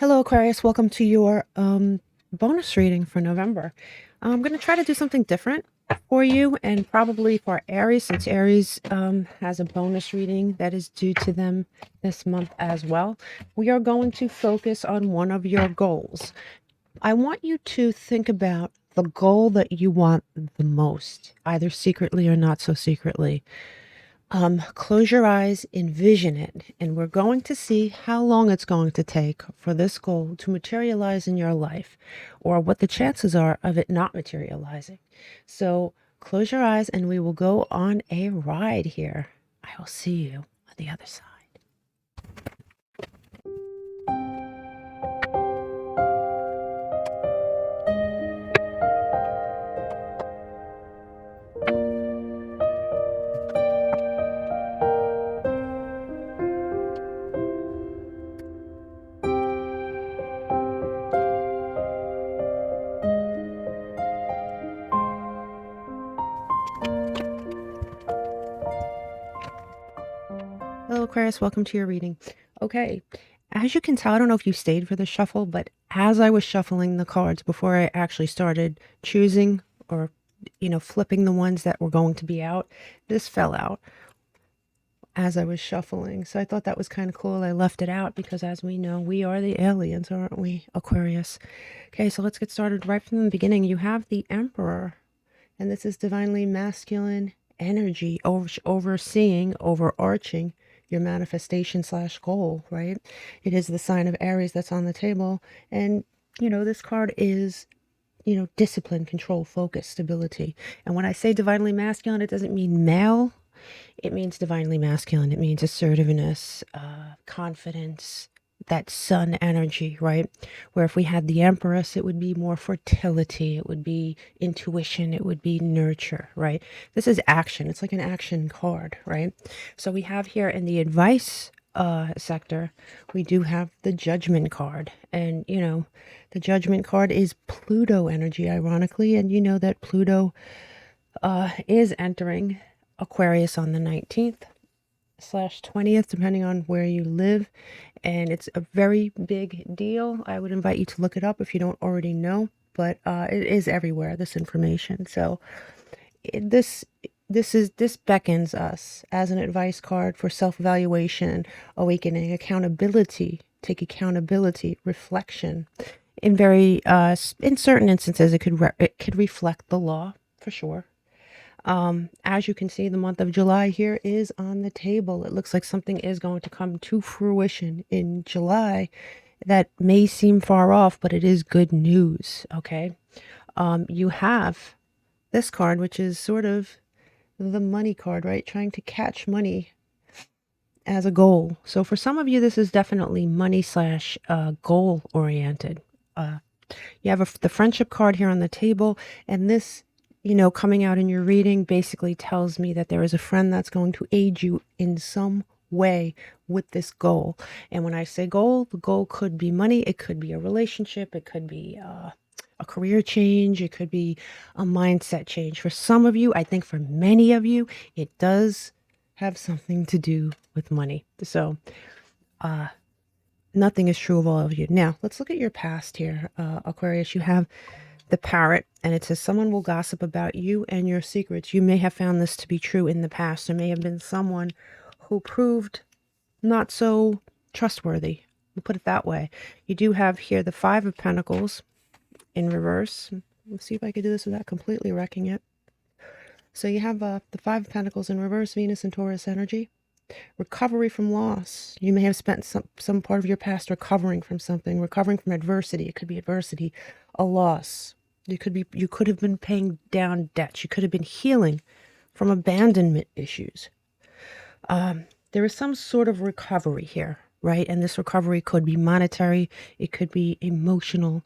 Hello, Aquarius. Welcome to your bonus reading for November. I'm going to try to do something different for you and probably for Aries, since Aries has a bonus reading that is due to them this month as well. We are going to focus on one of your goals. I want you to think about the goal that you want the most, either secretly or not so secretly. Close your eyes, envision it, and we're going to see how long it's going to take for this goal to materialize in your life, or what the chances are of it not materializing. So close your eyes and we will go on a ride here. I will see you on the other side. Hello, Aquarius. Welcome to your reading. Okay, as you can tell, I don't know if you stayed for the shuffle, but as I was shuffling the cards before I actually started choosing or, flipping the ones that were going to be out, this fell out as I was shuffling. So I thought that was kind of cool. I left it out because, as we know, we are the aliens, aren't we, Aquarius? Okay, so let's get started right from the beginning. You have the Emperor, and this is divinely masculine energy, overseeing, overarching your manifestation slash goal, right? It is the sign of Aries that's on the table. And, this card is, discipline, control, focus, stability. And when I say divinely masculine, it doesn't mean male. It means divinely masculine. It means assertiveness, confidence, that sun energy, right? Where if we had the Empress, it would be more fertility, it would be intuition, it would be nurture, right? This is action. It's like an action card, right? So we have here in the advice sector, we do have the Judgment card. And, the Judgment card is Pluto energy, ironically. And you know that Pluto is entering Aquarius on the 19th/20th, depending on where you live. And it's a very big deal. I would invite you to look it up if you don't already know, but it is everywhere, this information. So this beckons us as an advice card for self-evaluation, awakening, accountability, take accountability, reflection. In in certain instances, it could reflect the law for sure. As you can see, the month of July here is on the table. It looks like something is going to come to fruition in July that may seem far off, but it is good news, okay? You have this card, which is sort of the money card, right? Trying to catch money as a goal. So for some of you, this is definitely money slash goal oriented. You have the friendship card here on the table, and this, coming out in your reading basically tells me that there is a friend that's going to aid you in some way with this goal. And when I say goal, the goal could be money, it could be a relationship, it could be a career change, it could be a mindset change. For some of you, I think for many of you, it does have something to do with money. So nothing is true of all of you. Now, let's look at your past here, Aquarius. You have the Parrot, and it says someone will gossip about you and your secrets. You may have found this to be true in the past. There may have been someone who proved not so trustworthy. We'll put it that way. You do have here the Five of Pentacles in reverse. Let's see if I can do this without completely wrecking it. So you have the Five of Pentacles in reverse, Venus and Taurus energy. Recovery from loss. You may have spent some part of your past recovering from something, recovering from adversity. It could be adversity, a loss. You could have been paying down debts. You could have been healing from abandonment issues. There is some sort of recovery here, right? And this recovery could be monetary. It could be emotional.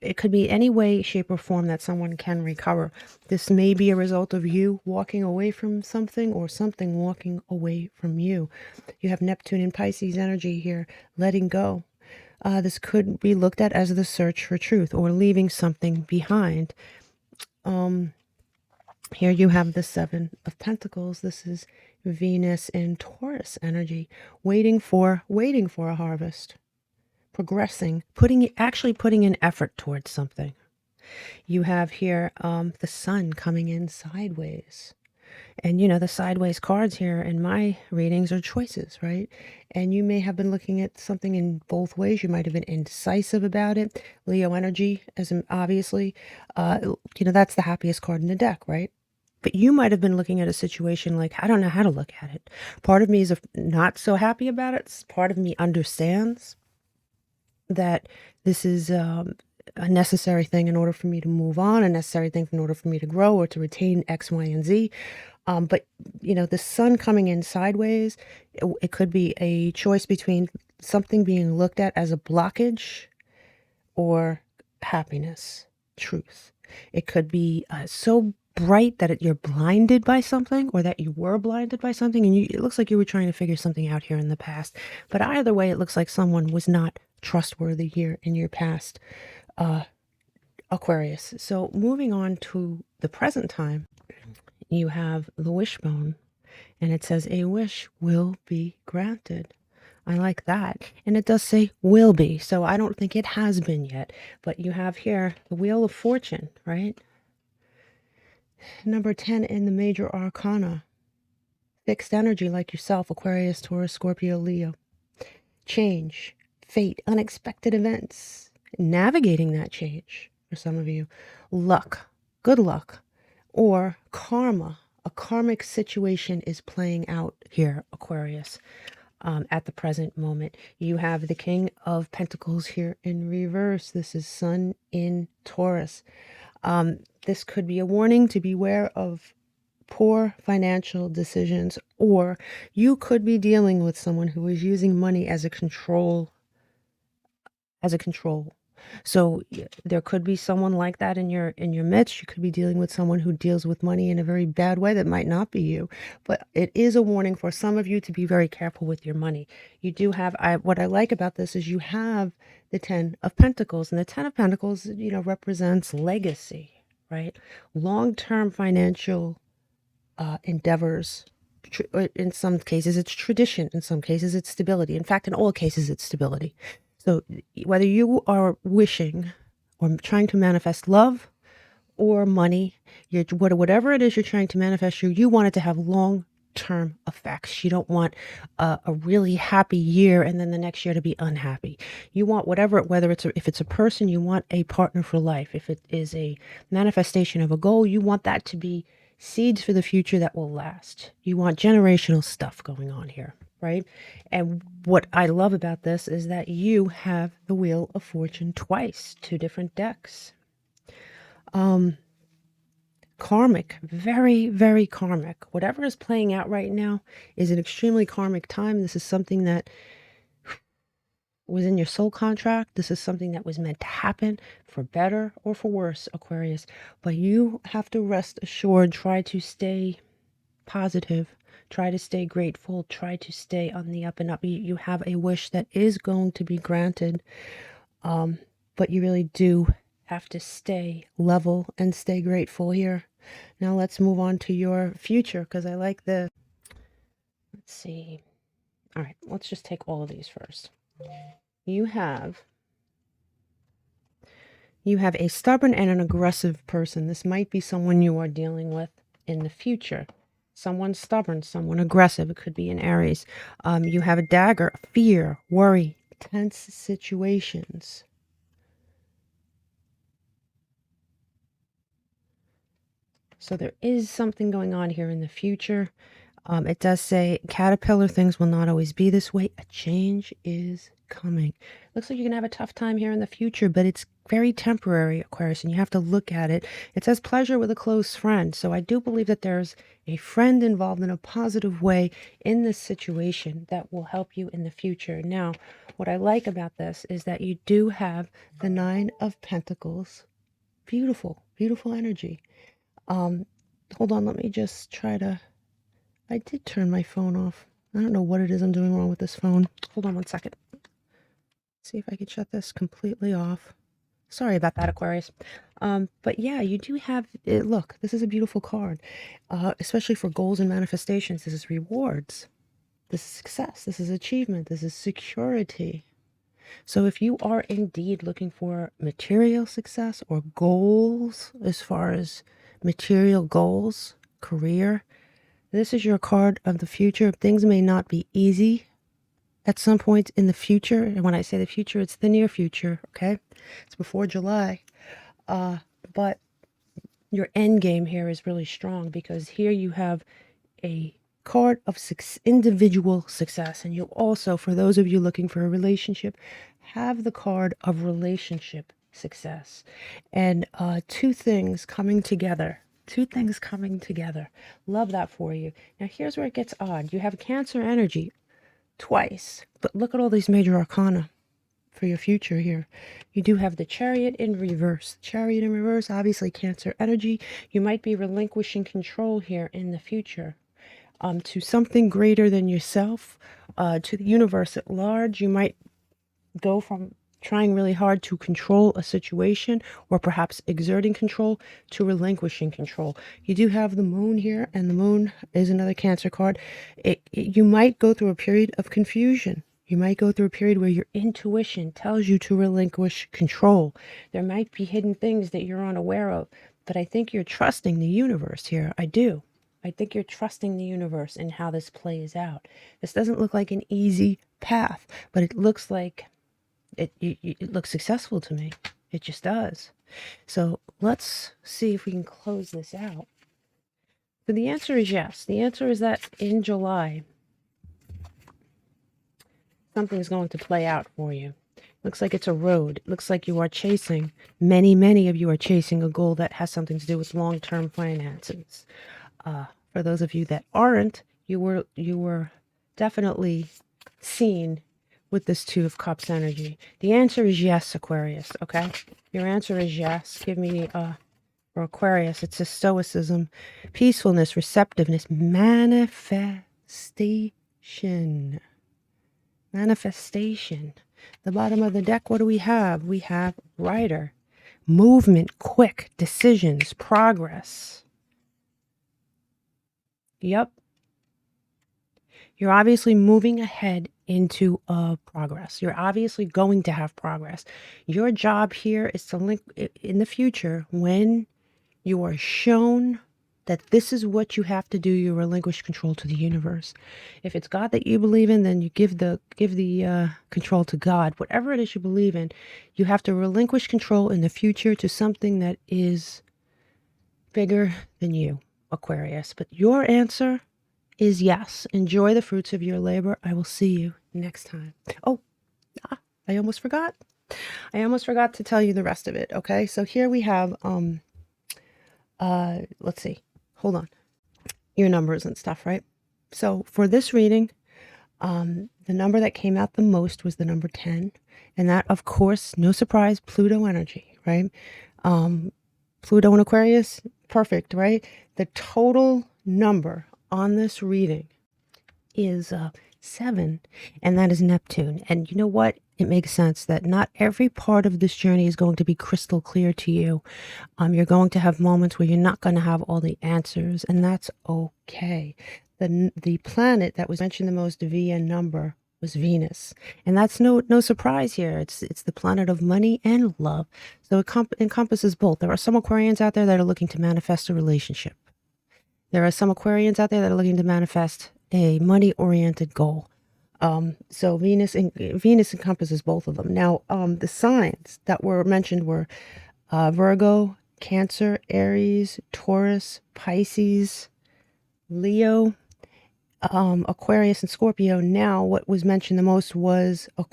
It could be any way, shape, or form that someone can recover. This may be a result of you walking away from something or something walking away from you. You have Neptune and Pisces energy here, letting go. This could be looked at as the search for truth or leaving something behind. Here you have the Seven of Pentacles. This is Venus and Taurus energy, waiting for a harvest. progressing, actually putting in effort towards something. You have here the sun coming in sideways. And the sideways cards here in my readings are choices, right? And you may have been looking at something in both ways. You might have been indecisive about it. Leo energy, obviously, that's the happiest card in the deck, right? But you might have been looking at a situation like, I don't know how to look at it. Part of me is not so happy about it. Part of me understands that this is a necessary thing in order for me to move on, a necessary thing in order for me to grow or to retain X, Y, and Z. But, the sun coming in sideways, it could be a choice between something being looked at as a blockage or happiness, truth. It could be so bright that you're blinded by something, or that you were blinded by something, and it looks like you were trying to figure something out here in the past. But either way, it looks like someone was not trustworthy here in your past, Aquarius. So moving on to the present time, you have the wishbone, and it says a wish will be granted. I like that. And it does say will be, so I don't think it has been yet. But you have here the Wheel of Fortune, right? Number 10 in the major arcana. Fixed energy like yourself, Aquarius, Taurus, Scorpio, Leo. Change, fate, unexpected events. Navigating that change for some of you. Luck, good luck, or karma. A karmic situation is playing out here, Aquarius. At the present moment, you have the King of Pentacles here in reverse. This is Sun in Taurus. This could be a warning to beware of poor financial decisions, or you could be dealing with someone who is using money as a control. So there could be someone like that in your midst. You could be dealing with someone who deals with money in a very bad way. That might not be you, but it is a warning for some of you to be very careful with your money. You do have, what I like about this is you have the 10 of Pentacles, and the 10 of Pentacles, represents legacy, right? Long-term financial endeavors. In some cases, it's tradition. In some cases, it's stability. In fact, in all cases, it's stability. So whether you are wishing or trying to manifest love or money, whatever it is you're trying to manifest, you want it to have long-term effects. You don't want a really happy year and then the next year to be unhappy. You want if it's a person, you want a partner for life. If it is a manifestation of a goal, you want that to be seeds for the future that will last. You want generational stuff going on here, right? And what I love about this is that you have the Wheel of Fortune twice, 2 different decks. Karmic, very, very karmic. Whatever is playing out right now is an extremely karmic time. This is something that was in your soul contract. This is something that was meant to happen for better or for worse, Aquarius. But you have to rest assured, try to stay positive, try to stay grateful, try to stay on the up and up. You have a wish that is going to be granted, but you really do have to stay level and stay grateful here. Now let's move on to your future, because I like let's see. All right, let's just take all of these first. You have a stubborn and an aggressive person. This might be someone you are dealing with in the future. Someone stubborn, someone aggressive. It could be an Aries. You have a dagger, fear, worry, tense situations. So there is something going on here in the future. It does say, caterpillar, things will not always be this way. A change is coming. Looks like you're going to have a tough time here in the future, but it's very temporary, Aquarius, and you have to look at it. It says pleasure with a close friend. So I do believe that there's a friend involved in a positive way in this situation that will help you in the future. Now, what I like about this is that you do have the 9 of Pentacles. Beautiful, beautiful energy. Hold on, let me just try to... I did turn my phone off. I don't know what it is I'm doing wrong with this phone. Hold on one second. See if I can shut this completely off. Sorry about that, Aquarius. But yeah, you do have... look, this is a beautiful card. Especially for goals and manifestations. This is rewards. This is success. This is achievement. This is security. So if you are indeed looking for material success or goals, as far as material goals, career, this is your card of the future. Things may not be easy at some point in the future. And when I say the future, it's the near future, okay? It's before July. But your end game here is really strong, because here you have a card of individual success. And you also, for those of you looking for a relationship, have the card of relationship success. And two things coming together. Two things coming together. Love that for you. Now here's where it gets odd. You have Cancer energy twice, but look at all these major arcana for your future here. You do have the Chariot in reverse. Chariot in reverse, obviously Cancer energy. You might be relinquishing control here in the future to something greater than yourself, to the universe at large. You might go from trying really hard to control a situation, or perhaps exerting control, to relinquishing control. You do have the moon here, and the moon is another Cancer card. You might go through a period of confusion. You might go through a period where your intuition tells you to relinquish control. There might be hidden things that you're unaware of, but I think you're trusting the universe here. I do. I think you're trusting the universe and how this plays out. This doesn't look like an easy path, but it looks like it looks successful to me. It just does. So let's see if we can close this out. So the answer is yes. The answer is that in July, something is going to play out for you. Looks like it's a road. It looks like you are chasing, many of you are chasing a goal that has something to do with long-term finances. For those of you that aren't, you were definitely seen with this Two of Cups energy. The answer is yes, Aquarius, okay? Your answer is yes. Give me, for Aquarius, it's a stoicism, peacefulness, receptiveness, manifestation. Manifestation. The bottom of the deck, what do we have? We have Rider, movement, quick, decisions, progress. Yep. You're obviously moving ahead into progress. You're obviously going to have progress. Your job here is to link in the future, when you are shown that this is what you have to do, you relinquish control to the universe. If it's God that you believe in, then you give the control to God. Whatever it is you believe in, you have to relinquish control in the future to something that is bigger than you, Aquarius. But your answer is yes. Enjoy the fruits of your labor. I will see you next time. Oh, I almost forgot. I almost forgot to tell you the rest of it. Okay, so here we have let's see. Hold on. Your numbers and stuff, right? So for this reading, the number that came out the most was the number 10, and that, of course, no surprise, Pluto energy, right? Pluto and Aquarius, perfect, right? The total number on this reading is 7, and that is Neptune. And you know what? It makes sense that not every part of this journey is going to be crystal clear to you. You're going to have moments where you're not going to have all the answers, and that's okay. The planet that was mentioned the most via number was Venus, and that's no surprise here. It's the planet of money and love, so it encompasses both. There are some Aquarians out there that are looking to manifest a relationship. There are some Aquarians out there that are looking to manifest a money-oriented goal. So Venus encompasses both of them. Now, the signs that were mentioned were Virgo, Cancer, Aries, Taurus, Pisces, Leo, Aquarius, and Scorpio. Now, what was mentioned the most was a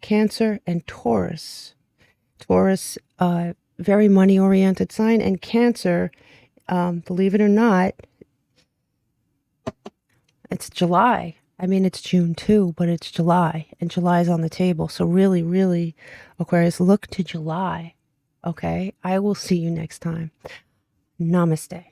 Cancer and Taurus. Taurus, very money-oriented sign, and Cancer, believe it or not, it's July. I mean, it's June too, but it's July, and July is on the table. So really, really, Aquarius, look to July. Okay, I will see you next time. Namaste.